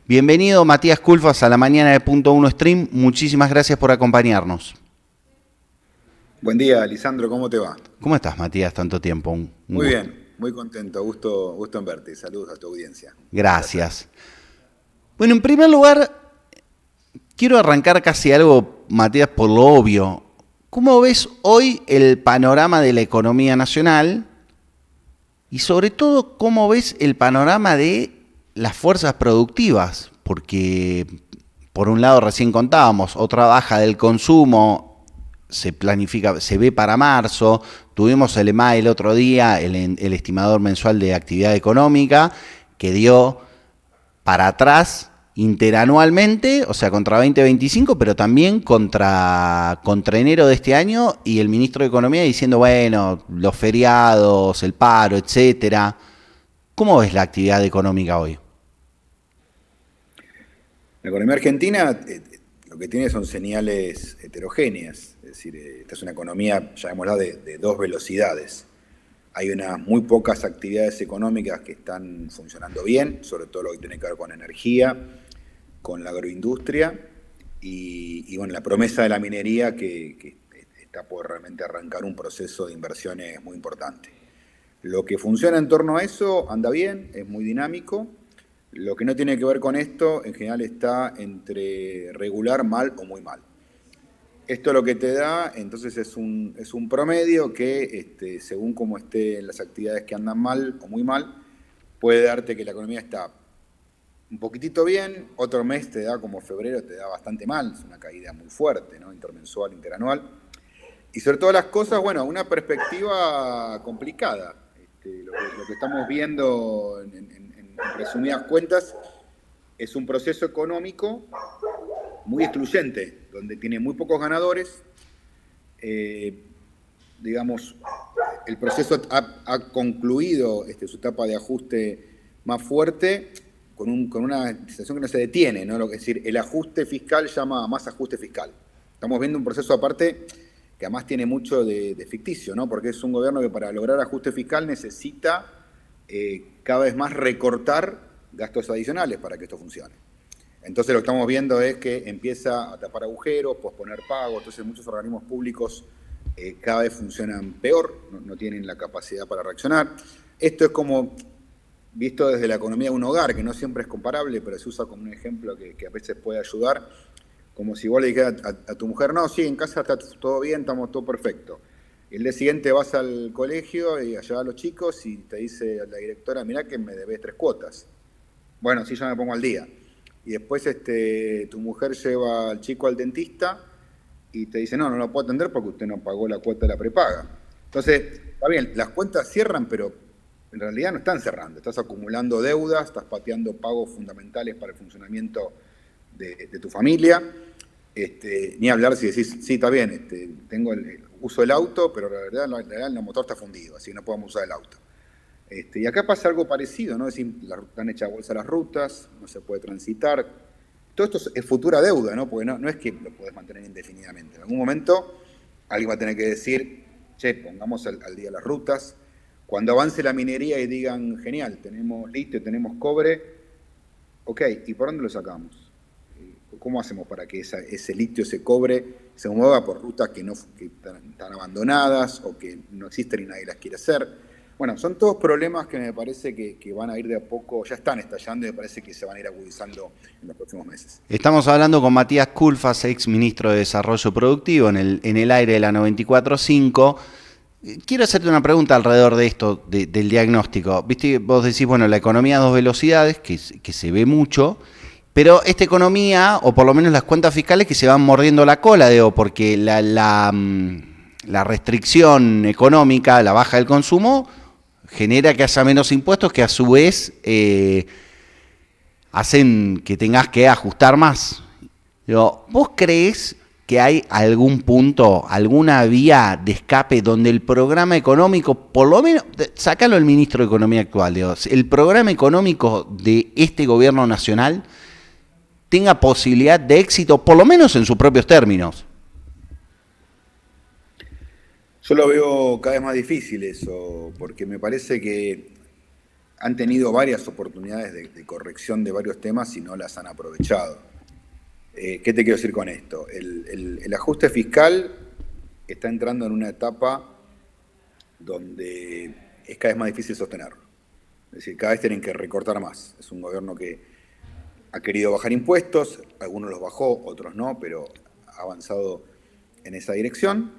Bienvenido Matías Culfas a la mañana de Punto Uno Stream. Muchísimas gracias por acompañarnos. Buen día, Lisandro, ¿cómo te va? ¿Cómo estás, Matías? Tanto tiempo. Un Muy gusto. bien, muy contento, gusto en verte. Saludos a tu audiencia. Gracias. Bueno, en primer lugar, quiero arrancar casi algo, Matías, por lo obvio. ¿Cómo ves hoy el panorama de la economía nacional? Y sobre todo, ¿cómo ves el panorama de las fuerzas productivas? Porque, por un lado, recién contábamos, otra baja del consumo se planifica, se ve para marzo. Tuvimos el EMAE el otro día, el estimador mensual de actividad económica, que dio para atrás interanualmente, o sea, contra 2025, pero también contra enero de este año, y el ministro de Economía diciendo, bueno, los feriados, el paro, etcétera. ¿Cómo ves la actividad económica hoy? La economía argentina lo que tiene son señales heterogéneas, es decir, esta es una economía, llamémosla, de dos velocidades. Hay unas muy pocas actividades económicas que están funcionando bien, sobre todo lo que tiene que ver con energía, con la agroindustria y bueno, la promesa de la minería que está por realmente arrancar un proceso de inversiones muy importante. Lo que funciona en torno a eso anda bien, es muy dinámico. Lo que no tiene que ver con esto, en general, está entre regular, mal o muy mal. Esto lo que te da, entonces, es un promedio que, según cómo estén las actividades que andan mal o muy mal, puede darte que la economía está un poquitito bien, otro mes te da, como febrero, te da bastante mal, es una caída muy fuerte, ¿no? Intermensual, interanual. Y sobre todas las cosas, bueno, una perspectiva complicada. Lo que estamos viendo en resumidas cuentas es un proceso económico muy excluyente, donde tiene muy pocos ganadores. Digamos, el proceso ha concluido su etapa de ajuste más fuerte con una situación que no se detiene, ¿no? Es decir, el ajuste fiscal llama a más ajuste fiscal. Estamos viendo un proceso aparte que además tiene mucho de ficticio, ¿no? Porque es un gobierno que para lograr ajuste fiscal necesita cada vez más recortar gastos adicionales para que esto funcione. Entonces lo que estamos viendo es que empieza a tapar agujeros, posponer pagos, entonces muchos organismos públicos cada vez funcionan peor, no tienen la capacidad para reaccionar. Esto es como visto desde la economía de un hogar, que no siempre es comparable, pero se usa como un ejemplo que a veces puede ayudar, como si vos le dijeras a tu mujer, no, sí, en casa está todo bien, estamos todo perfecto. El día siguiente vas al colegio y allá a los chicos y te dice la directora, mirá que me debes 3 cuotas. Bueno, sí, ya me pongo al día. Y después tu mujer lleva al chico al dentista y te dice, no lo puedo atender porque usted no pagó la cuota de la prepaga. Entonces, está bien, las cuentas cierran, pero en realidad no están cerrando. Estás acumulando deudas, estás pateando pagos fundamentales para el funcionamiento de tu familia. Ni hablar si decís, sí, está bien, uso el auto, pero la verdad el motor está fundido, así que no podemos usar el auto. Y acá pasa algo parecido, ¿no? Es decir, están hechas bolsa las rutas, no se puede transitar. Todo esto es futura deuda, ¿no? Porque no es que lo podés mantener indefinidamente. En algún momento alguien va a tener que decir, che, pongamos al día las rutas. Cuando avance la minería y digan, genial, tenemos litio, tenemos cobre, ok, ¿y por dónde lo sacamos? ¿Cómo hacemos para que ese litio, ese cobre, se mueva por rutas que están abandonadas o que no existen y nadie las quiere hacer? Bueno, son todos problemas que me parece que van a ir de a poco, ya están estallando y me parece que se van a ir agudizando en los próximos meses. Estamos hablando con Matías Culfas, ex ministro de Desarrollo Productivo, en el aire de la 94.5. Quiero hacerte una pregunta alrededor de esto, del diagnóstico. Viste, vos decís, bueno, la economía a dos velocidades, que se ve mucho, pero esta economía, o por lo menos las cuentas fiscales, que se van mordiendo la cola, digo, porque la restricción económica, la baja del consumo, genera que haya menos impuestos que a su vez hacen que tengas que ajustar más. Digo, ¿vos creés que hay algún punto, alguna vía de escape donde el programa económico, por lo menos, sácalo el ministro de Economía actual, digo, el programa económico de este gobierno nacional tenga posibilidad de éxito, por lo menos en sus propios términos? Yo lo veo cada vez más difícil eso, porque me parece que han tenido varias oportunidades de corrección de varios temas y no las han aprovechado. ¿Qué te quiero decir con esto? El ajuste fiscal está entrando en una etapa donde es cada vez más difícil sostenerlo. Es decir, cada vez tienen que recortar más. Es un gobierno que ha querido bajar impuestos, algunos los bajó, otros no, pero ha avanzado en esa dirección.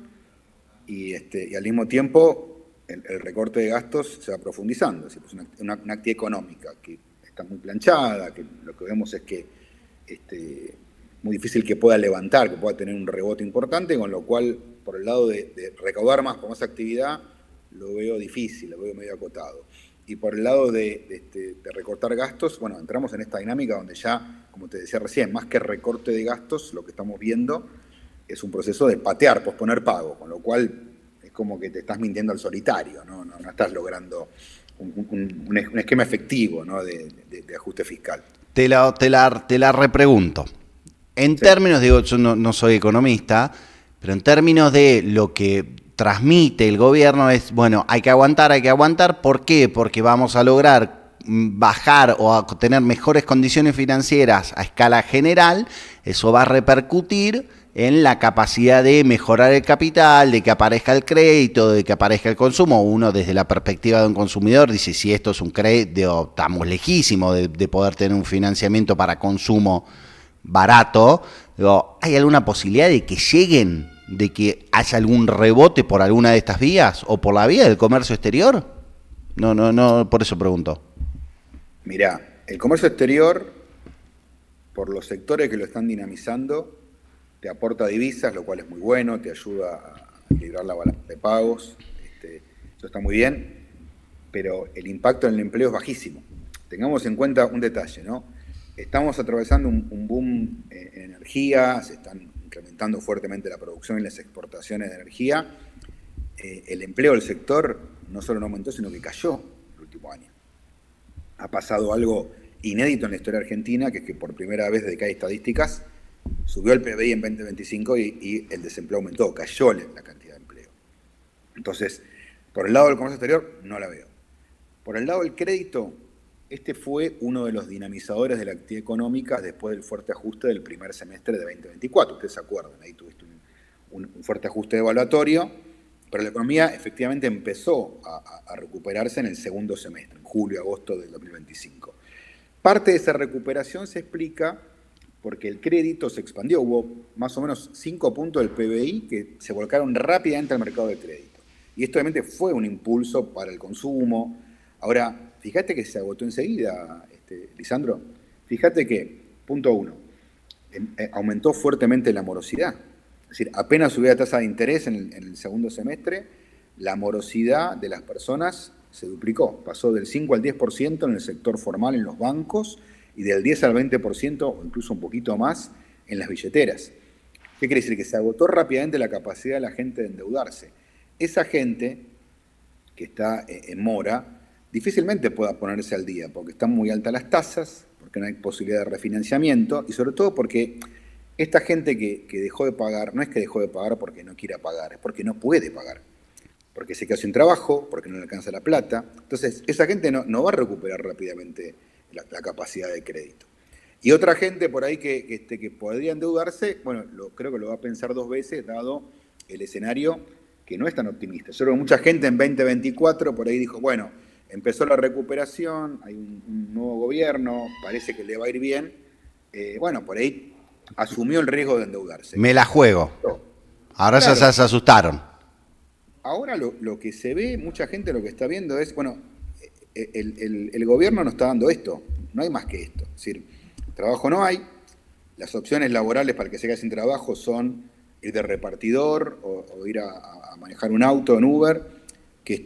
Y al mismo tiempo, el recorte de gastos se va profundizando. Es decir, es una actividad económica que está muy planchada, que lo que vemos es que muy difícil que pueda levantar, que pueda tener un rebote importante, con lo cual, por el lado de recaudar más por más actividad, lo veo difícil, lo veo medio acotado. Y por el lado de recortar gastos, bueno, entramos en esta dinámica donde ya, como te decía recién, más que recorte de gastos, lo que estamos viendo es un proceso de patear, posponer pago, con lo cual es como que te estás mintiendo al solitario, no estás logrando un esquema efectivo, ¿no? de ajuste fiscal. Te la repregunto. En Sí. términos, digo, yo no soy economista, pero en términos de lo que transmite el gobierno es, bueno, hay que aguantar. ¿Por qué? Porque vamos a lograr bajar o a tener mejores condiciones financieras a escala general. Eso va a repercutir en la capacidad de mejorar el capital, de que aparezca el crédito, de que aparezca el consumo. Uno desde la perspectiva de un consumidor dice, si esto es un crédito, estamos lejísimos de poder tener un financiamiento para consumo barato. Digo, ¿hay alguna posibilidad de que lleguen, de que haya algún rebote por alguna de estas vías o por la vía del comercio exterior? No, por eso pregunto. Mirá, el comercio exterior, por los sectores que lo están dinamizando, te aporta divisas, lo cual es muy bueno, te ayuda a equilibrar la balanza de pagos, eso está muy bien, pero el impacto en el empleo es bajísimo. Tengamos en cuenta un detalle, ¿no? Estamos atravesando un boom en energía, se están incrementando fuertemente la producción y las exportaciones de energía. El empleo del sector no solo no aumentó, sino que cayó el último año. Ha pasado algo inédito en la historia argentina, que es que por primera vez desde que hay estadísticas, subió el PBI en 2025 y el desempleo aumentó, cayó la cantidad de empleo. Entonces, por el lado del comercio exterior, no la veo. Por el lado del crédito, este fue uno de los dinamizadores de la actividad económica después del fuerte ajuste del primer semestre de 2024. Ustedes se acuerdan, ahí tuviste un fuerte ajuste evaluatorio, pero la economía efectivamente empezó a recuperarse en el segundo semestre, en julio, agosto del 2025. Parte de esa recuperación se explica porque el crédito se expandió. Hubo más o menos 5 puntos del PBI que se volcaron rápidamente al mercado de crédito. Y esto obviamente fue un impulso para el consumo. Ahora, fíjate que se agotó enseguida, Lisandro. Fíjate que, punto 1, aumentó fuertemente la morosidad. Es decir, apenas subió la tasa de interés en el segundo semestre, la morosidad de las personas se duplicó. Pasó del 5 al 10% en el sector formal, en los bancos, y del 10 al 20% o incluso un poquito más en las billeteras. ¿Qué quiere decir? Que se agotó rápidamente la capacidad de la gente de endeudarse. Esa gente que está en mora difícilmente pueda ponerse al día porque están muy altas las tasas, porque no hay posibilidad de refinanciamiento y sobre todo porque esta gente que dejó de pagar, no es que dejó de pagar porque no quiera pagar, es porque no puede pagar, porque se quedó sin trabajo, porque no le alcanza la plata. Entonces, esa gente no va a recuperar rápidamente la capacidad de crédito. Y otra gente por ahí que podría endeudarse, bueno, creo que lo va a pensar 2 veces, dado el escenario que no es tan optimista. Yo creo que mucha gente en 2024 por ahí dijo, bueno, empezó la recuperación, hay un nuevo gobierno, parece que le va a ir bien. Bueno, por ahí asumió el riesgo de endeudarse. Me la juego. Ahora claro, ya se asustaron. Ahora lo que se ve, mucha gente lo que está viendo es, bueno, el gobierno nos está dando esto, no hay más que esto. Es decir, trabajo no hay, las opciones laborales para el que se quede sin trabajo son ir de repartidor o ir a manejar un auto en Uber, que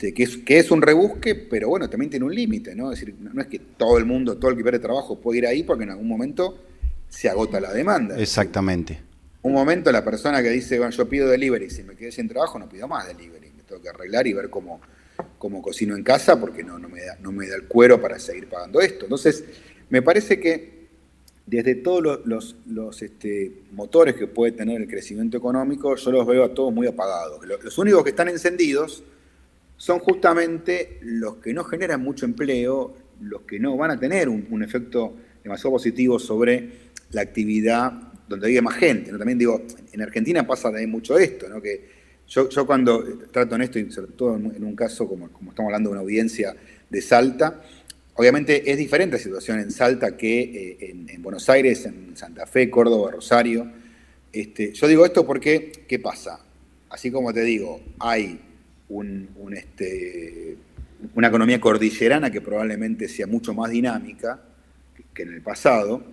es un rebusque, pero bueno, también tiene un límite, ¿no? Es decir, no es que todo el que pierde trabajo puede ir ahí porque en algún momento se agota la demanda. Exactamente. Un momento la persona que dice, bueno, yo pido delivery, si me quedé sin trabajo no pido más delivery, me tengo que arreglar y ver cómo cocino en casa porque no me da el cuero para seguir pagando esto. Entonces, me parece que desde todos los motores que puede tener el crecimiento económico, yo los veo a todos muy apagados. Los únicos que están encendidos son justamente los que no generan mucho empleo, los que no van a tener un efecto demasiado positivo sobre la actividad donde vive más gente, ¿no? También digo, en Argentina pasa también mucho esto, ¿no? Que yo cuando trato en esto, y sobre todo en un caso como estamos hablando de una audiencia de Salta, obviamente es diferente la situación en Salta que en Buenos Aires, en Santa Fe, Córdoba, Rosario. Yo digo esto porque, ¿qué pasa? Así como te digo, hay una economía cordillerana que probablemente sea mucho más dinámica que en el pasado.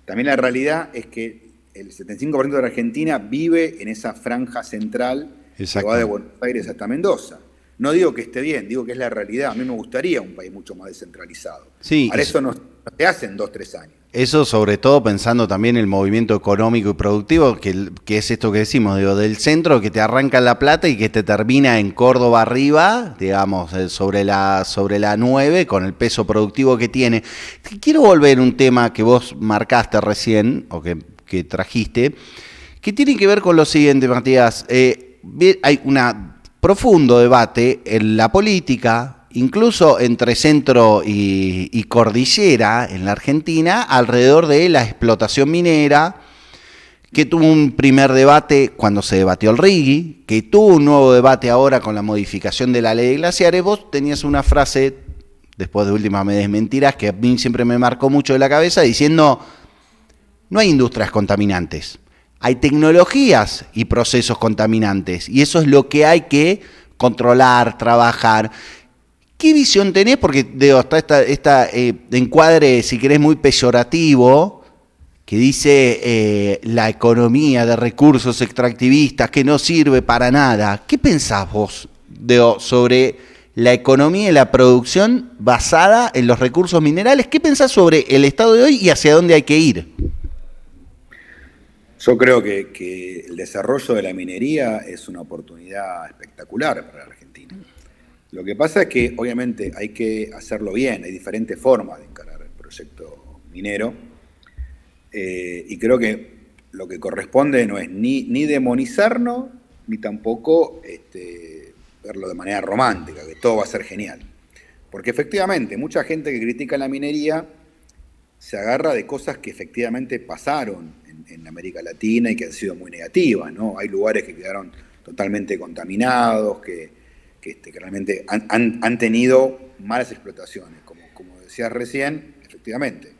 También la realidad es que el 75% de la Argentina vive en esa franja central que va de Buenos Aires hasta Mendoza. No digo que esté bien, digo que es la realidad. A mí me gustaría un país mucho más descentralizado. Sí, para eso no se hace en 2-3 años. Eso sobre todo pensando también en el movimiento económico y productivo, que es esto que decimos, digo, del centro que te arranca en La Plata y que te termina en Córdoba arriba, digamos, sobre la 9, con el peso productivo que tiene. Quiero volver a un tema que vos marcaste recién, o que trajiste, que tiene que ver con lo siguiente, Matías. Hay un profundo debate en la política, incluso entre centro y cordillera en la Argentina, alrededor de la explotación minera, que tuvo un primer debate cuando se debatió el RIGI, que tuvo un nuevo debate ahora con la modificación de la ley de glaciares. Vos tenías una frase, después de última me desmentirás, que a mí siempre me marcó mucho de la cabeza, diciendo, no hay industrias contaminantes, hay tecnologías y procesos contaminantes, y eso es lo que hay que controlar, trabajar. ¿Qué visión tenés? Porque está este encuadre, si querés, muy peyorativo, que dice la economía de recursos extractivistas que no sirve para nada. ¿Qué pensás vos sobre la economía y la producción basada en los recursos minerales? ¿Qué pensás sobre el estado de hoy y hacia dónde hay que ir? Yo creo que el desarrollo de la minería es una oportunidad espectacular para la Argentina. Lo que pasa es que obviamente hay que hacerlo bien, hay diferentes formas de encarar el proyecto minero, y creo que lo que corresponde no es ni demonizarnos, ni tampoco verlo de manera romántica, que todo va a ser genial. Porque efectivamente, mucha gente que critica la minería se agarra de cosas que efectivamente pasaron en América Latina y que han sido muy negativas, ¿no? Hay lugares que quedaron totalmente contaminados, que realmente han tenido malas explotaciones. Como decías recién, efectivamente,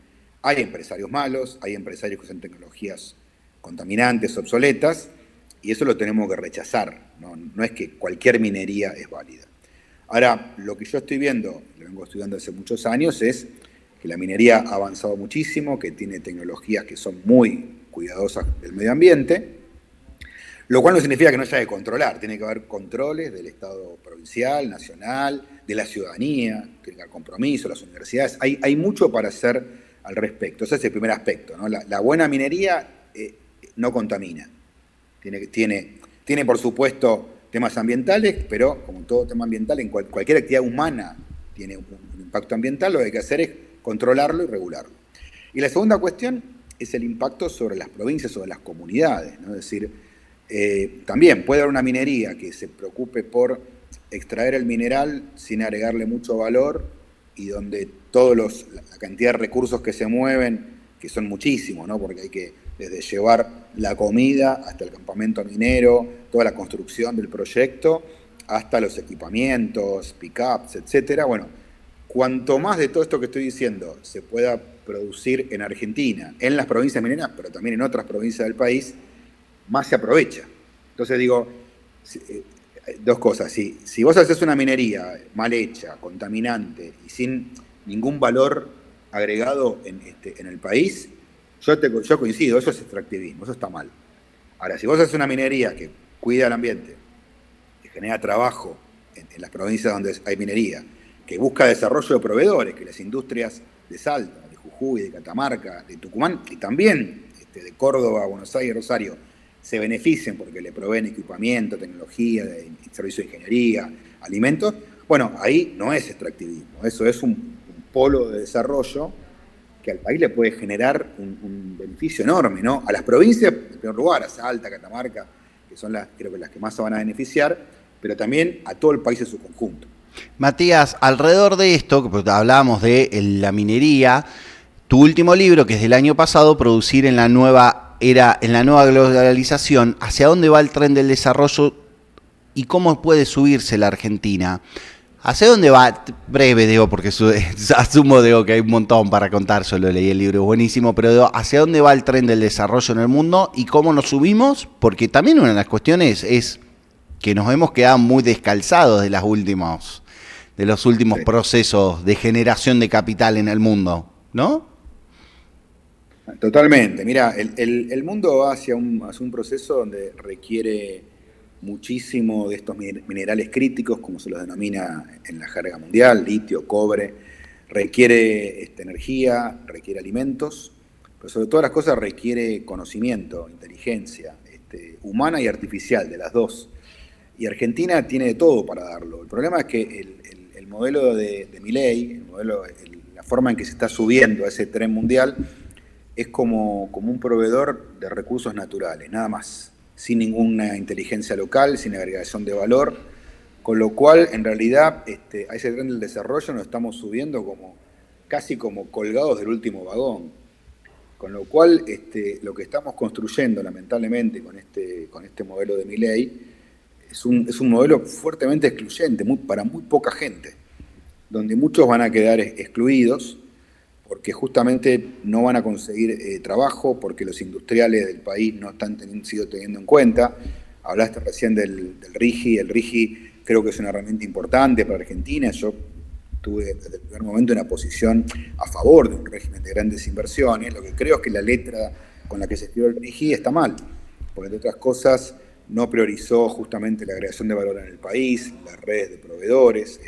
hay empresarios malos, hay empresarios que usan tecnologías contaminantes, obsoletas, y eso lo tenemos que rechazar, ¿no? No es que cualquier minería es válida. Ahora, lo que yo estoy viendo, lo vengo estudiando hace muchos años, es que la minería ha avanzado muchísimo, que tiene tecnologías que son muy cuidadosas del medio ambiente, lo cual no significa que no haya que controlar. Tiene que haber controles del Estado provincial, nacional, de la ciudadanía, tiene que haber compromiso, las universidades. Hay mucho para hacer al respecto. Ese es el primer aspecto, ¿no? La buena minería no contamina. Tiene, por supuesto, temas ambientales, pero como todo tema ambiental, en cualquier actividad humana tiene un impacto ambiental, lo que hay que hacer es controlarlo y regularlo. Y la segunda cuestión es el impacto sobre las provincias, sobre las comunidades, ¿no? Es decir, también puede haber una minería que se preocupe por extraer el mineral sin agregarle mucho valor y donde la cantidad de recursos que se mueven, que son muchísimos, ¿no? Porque hay que desde llevar la comida hasta el campamento minero, toda la construcción del proyecto, hasta los equipamientos, pick-ups, etcétera. Bueno, cuanto más de todo esto que estoy diciendo se pueda producir en Argentina, en las provincias mineras, pero también en otras provincias del país, más se aprovecha. Entonces digo, dos cosas. Si vos haces una minería mal hecha, contaminante y sin ningún valor agregado en el país, yo coincido, eso es extractivismo, eso está mal. Ahora, si vos haces una minería que cuida el ambiente, que genera trabajo en las provincias donde hay minería, que busca desarrollo de proveedores, que las industrias de Salta, de Jujuy, de Catamarca, de Tucumán y también de Córdoba, Buenos Aires, Rosario, se beneficien porque le proveen equipamiento, tecnología, servicio de ingeniería, alimentos, bueno, ahí no es extractivismo, eso es un polo de desarrollo que al país le puede generar un beneficio enorme, ¿no? A las provincias, en primer lugar, a Salta, Catamarca, que son creo que las que más se van a beneficiar, pero también a todo el país en su conjunto. Matías, alrededor de esto, que pues, hablábamos de la minería, tu último libro, que es del año pasado, Producir en la nueva era, en la nueva globalización, ¿hacia dónde va el tren del desarrollo y cómo puede subirse la Argentina? ¿Hacia dónde va? Breve, digo, porque asumo digo, que hay un montón para contar, solo leí el libro, es buenísimo, pero digo, ¿hacia dónde va el tren del desarrollo en el mundo y cómo nos subimos? Porque también una de las cuestiones es que nos hemos quedado muy descalzados de los últimos Sí. procesos de generación de capital en el mundo, ¿no? Totalmente. Mira, el mundo va hacia un proceso donde requiere muchísimo de estos minerales críticos, como se los denomina en la jerga mundial, litio, cobre. Requiere energía, requiere alimentos, pero sobre todas las cosas requiere conocimiento, inteligencia, humana y artificial, de las dos. Y Argentina tiene de todo para darlo. El problema es que el modelo de Milei, la forma en que se está subiendo a ese tren mundial, es como un proveedor de recursos naturales, nada más, sin ninguna inteligencia local, sin agregación de valor, con lo cual, en realidad, a ese tren del desarrollo nos estamos subiendo casi como colgados del último vagón. Con lo cual, lo que estamos construyendo, lamentablemente, con este modelo de Milei, es un modelo fuertemente excluyente, para muy poca gente, donde muchos van a quedar excluidos, porque justamente no van a conseguir trabajo, porque los industriales del país no están sido teniendo en cuenta. Hablaste recién del RIGI. El RIGI creo que es una herramienta importante para Argentina. Yo tuve desde el primer momento una posición a favor de un régimen de grandes inversiones. Lo que creo es que la letra con la que se escribió el RIGI está mal, porque entre otras cosas no priorizó justamente la creación de valor en el país, las redes de proveedores,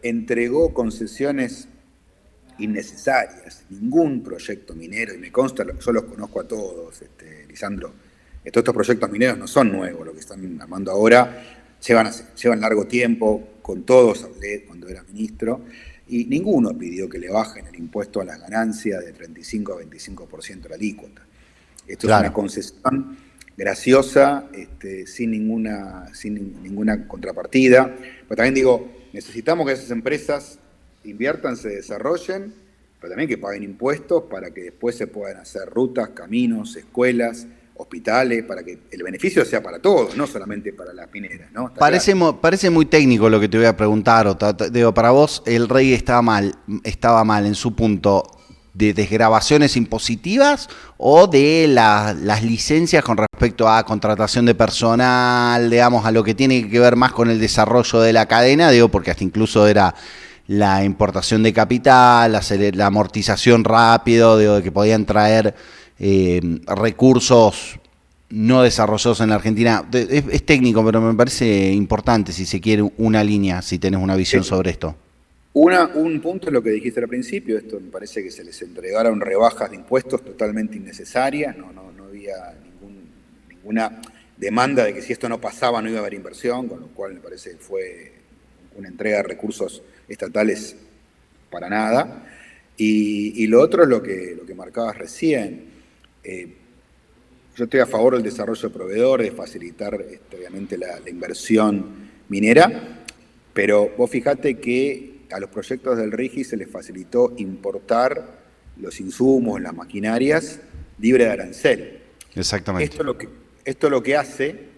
entregó concesiones innecesarias. Ningún proyecto minero, y me consta, yo los conozco a todos, Lisandro, todos estos proyectos mineros no son nuevos, lo que están armando ahora llevan largo tiempo, con todos hablé cuando era ministro, y ninguno pidió que le bajen el impuesto a las ganancias de 35 a 25% la alícuota. Esto claro. Es una concesión graciosa, sin ninguna contrapartida, pero también digo, necesitamos que esas empresas inviertan, se desarrollen, pero también que paguen impuestos para que después se puedan hacer rutas, caminos, escuelas, hospitales, para que el beneficio sea para todos, no solamente para las mineras, ¿no? Parece muy técnico lo que te voy a preguntar, digo, para vos el rey estaba mal en su punto de desgravaciones impositivas o de las licencias con respecto a contratación de personal, digamos, a lo que tiene que ver más con el desarrollo de la cadena, digo, porque hasta incluso era la importación de capital, la amortización rápido, de que podían traer recursos no desarrollados en la Argentina. Es técnico, pero me parece importante, si se quiere, una línea, si tenés una visión sobre esto. Un punto es lo que dijiste al principio, esto me parece que se les entregaron rebajas de impuestos totalmente innecesarias, no había ninguna demanda de que si esto no pasaba no iba a haber inversión, con lo cual me parece que fue una entrega de recursos estatales para nada. Y lo otro es lo que marcabas recién. Yo estoy a favor del desarrollo de proveedores, de facilitar obviamente la inversión minera, pero vos fijate que a los proyectos del RIGI se les facilitó importar los insumos, las maquinarias, libre de arancel. Exactamente. Esto lo que hace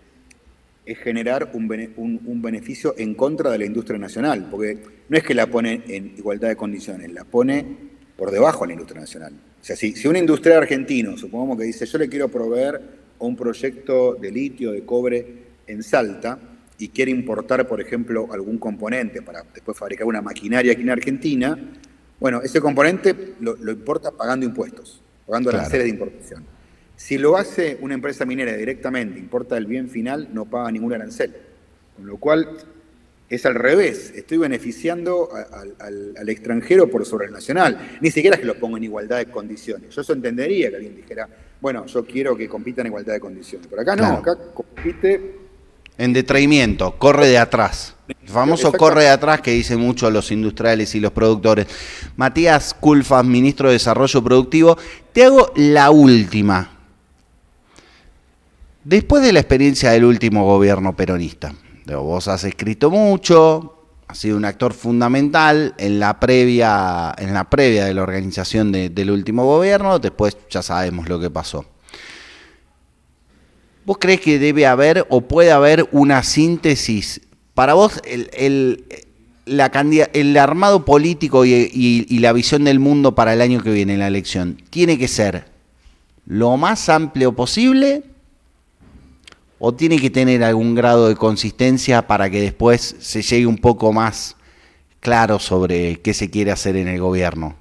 es generar un beneficio en contra de la industria nacional, porque no es que la pone en igualdad de condiciones, la pone por debajo a la industria nacional. O sea, si un industrial argentino, supongamos que dice, yo le quiero proveer un proyecto de litio, de cobre en Salta, y quiere importar, por ejemplo, algún componente para después fabricar una maquinaria aquí en Argentina, bueno, ese componente lo importa pagando impuestos, pagando aranceles de importación. Si lo hace una empresa minera directamente, importa el bien final, no paga ningún arancel. Con lo cual, es al revés, estoy beneficiando al extranjero por sobre el nacional. Ni siquiera es que lo ponga en igualdad de condiciones. Yo eso entendería que alguien dijera, bueno, yo quiero que compita en igualdad de condiciones. Pero acá no, acá compite en detraimiento, corre de atrás. El famoso corre de atrás que dicen mucho los industriales y los productores. Matías Culfas, ministro de Desarrollo Productivo, te hago la última. Después de la experiencia del último gobierno peronista, vos has escrito mucho, ha sido un actor fundamental en la previa de la organización del último gobierno. Después ya sabemos lo que pasó. ¿Vos crees que debe haber o puede haber una síntesis? Para vos, el armado político y la visión del mundo para el año que viene en la elección, ¿tiene que ser lo más amplio posible o tiene que tener algún grado de consistencia para que después se llegue un poco más claro sobre qué se quiere hacer en el gobierno?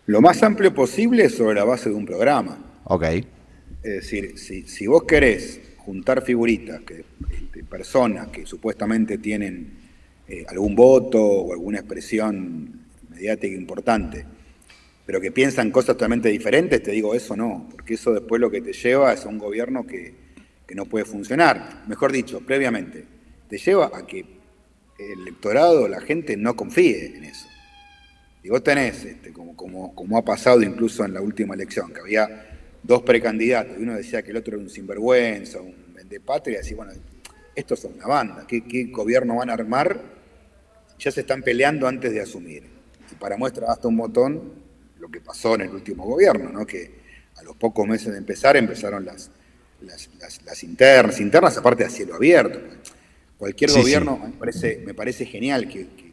Lo más amplio posible sobre la base de un programa. Ok. Es decir, si vos querés juntar figuritas, personas que supuestamente tienen algún voto o alguna expresión mediática importante, pero que piensan cosas totalmente diferentes, te digo, eso no, porque eso después lo que te lleva es a un gobierno que no puede funcionar. Mejor dicho, previamente, te lleva a que el electorado, la gente, no confíe en eso. Y vos tenés, como ha pasado incluso en la última elección, que había dos precandidatos, y uno decía que el otro era un sinvergüenza, un vendepatria, y decía, bueno, estos son una banda, ¿qué gobierno van a armar? Ya se están peleando antes de asumir. Y para muestra basta un botón lo que pasó en el último gobierno, ¿no? Que a los pocos meses de empezaron las internas aparte a cielo abierto. Cualquier gobierno, sí. Me parece genial que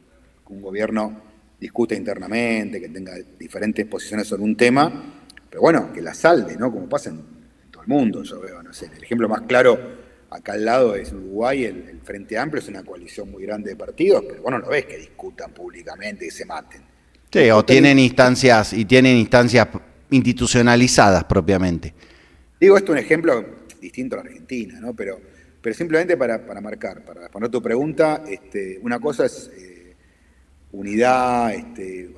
un gobierno discuta internamente, que tenga diferentes posiciones sobre un tema, pero bueno, que la salde, ¿no? Como pasa en todo el mundo, yo veo, no sé, el ejemplo más claro acá al lado es Uruguay, el Frente Amplio es una coalición muy grande de partidos, pero bueno, no ves que discutan públicamente y se maten. Sí, o tienen instancias institucionalizadas propiamente. Digo, esto es un ejemplo distinto a la Argentina, ¿no? Pero simplemente para marcar, para responder tu pregunta, una cosa es unidad,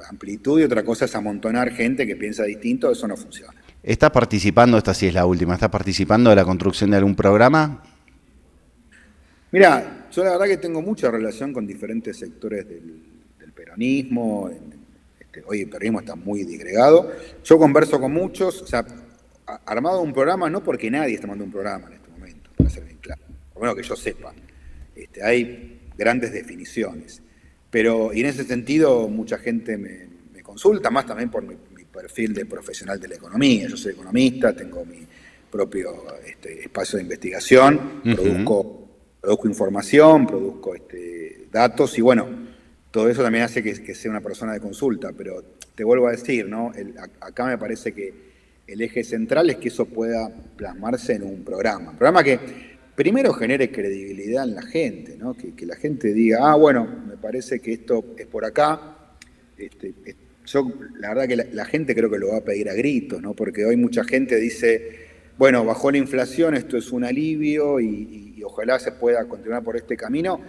amplitud, y otra cosa es amontonar gente que piensa distinto, eso no funciona. ¿Estás participando, esta sí es la última, estás participando de la construcción de algún programa? Mira, yo la verdad que tengo mucha relación con diferentes sectores del peronismo. Hoy el peronismo está muy disgregado. Yo converso con muchos, o sea, armado un programa, no porque nadie está armando un programa en este momento, para ser bien claro, por lo menos que yo sepa. Hay grandes definiciones. Pero, y en ese sentido, mucha gente me consulta, más también por mi perfil de profesional de la economía. Yo soy economista, tengo mi propio espacio de investigación, produzco información, produzco datos, y bueno, todo eso también hace que sea una persona de consulta. Pero te vuelvo a decir, ¿no? Acá me parece que el eje central es que eso pueda plasmarse en un programa. Un programa que primero genere credibilidad en la gente, ¿no? Que la gente diga, bueno, me parece que esto es por acá. Yo, la verdad que la gente creo que lo va a pedir a gritos, ¿no? Porque hoy mucha gente dice, bueno, bajó la inflación, esto es un alivio y ojalá se pueda continuar por este camino,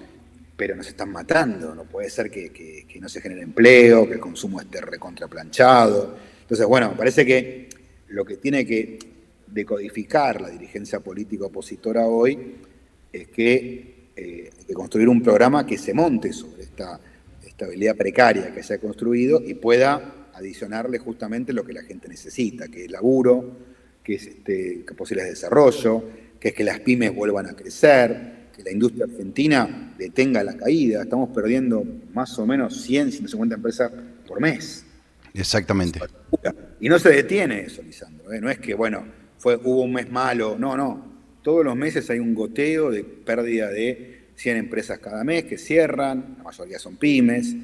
pero nos están matando. No puede ser que no se genere empleo, que el consumo esté recontraplanchado. Entonces, bueno, me parece que lo que tiene que decodificar la dirigencia política opositora hoy es que hay que construir un programa que se monte sobre esta estabilidad precaria que se ha construido y pueda adicionarle justamente lo que la gente necesita, que es laburo, que es posibilidades de desarrollo, que es que las pymes vuelvan a crecer, que la industria argentina detenga la caída. Estamos perdiendo más o menos 100, 150 empresas por mes. Exactamente. Y no se detiene eso, Lisandro, ¿eh? No es que, bueno, hubo un mes malo, no. Todos los meses hay un goteo de pérdida de 100 empresas cada mes que cierran, la mayoría son pymes,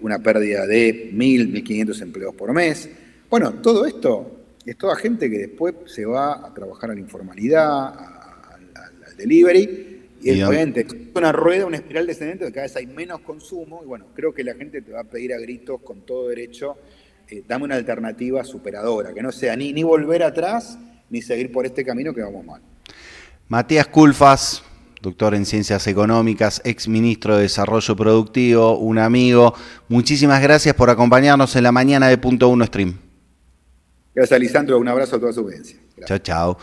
una pérdida de 1.000, 1.500 empleos por mes. Bueno, todo esto es toda gente que después se va a trabajar a la informalidad, al delivery, y obviamente es una rueda, una espiral descendente de cada vez hay menos consumo, y bueno, creo que la gente te va a pedir a gritos con todo derecho, dame una alternativa superadora, que no sea ni volver atrás, ni seguir por este camino que vamos mal. Matías Culfas, doctor en Ciencias Económicas, ex ministro de Desarrollo Productivo, un amigo. Muchísimas gracias por acompañarnos en la mañana de Punto Uno Stream. Gracias, Lisandro. Un abrazo a toda su audiencia. Chao, chao.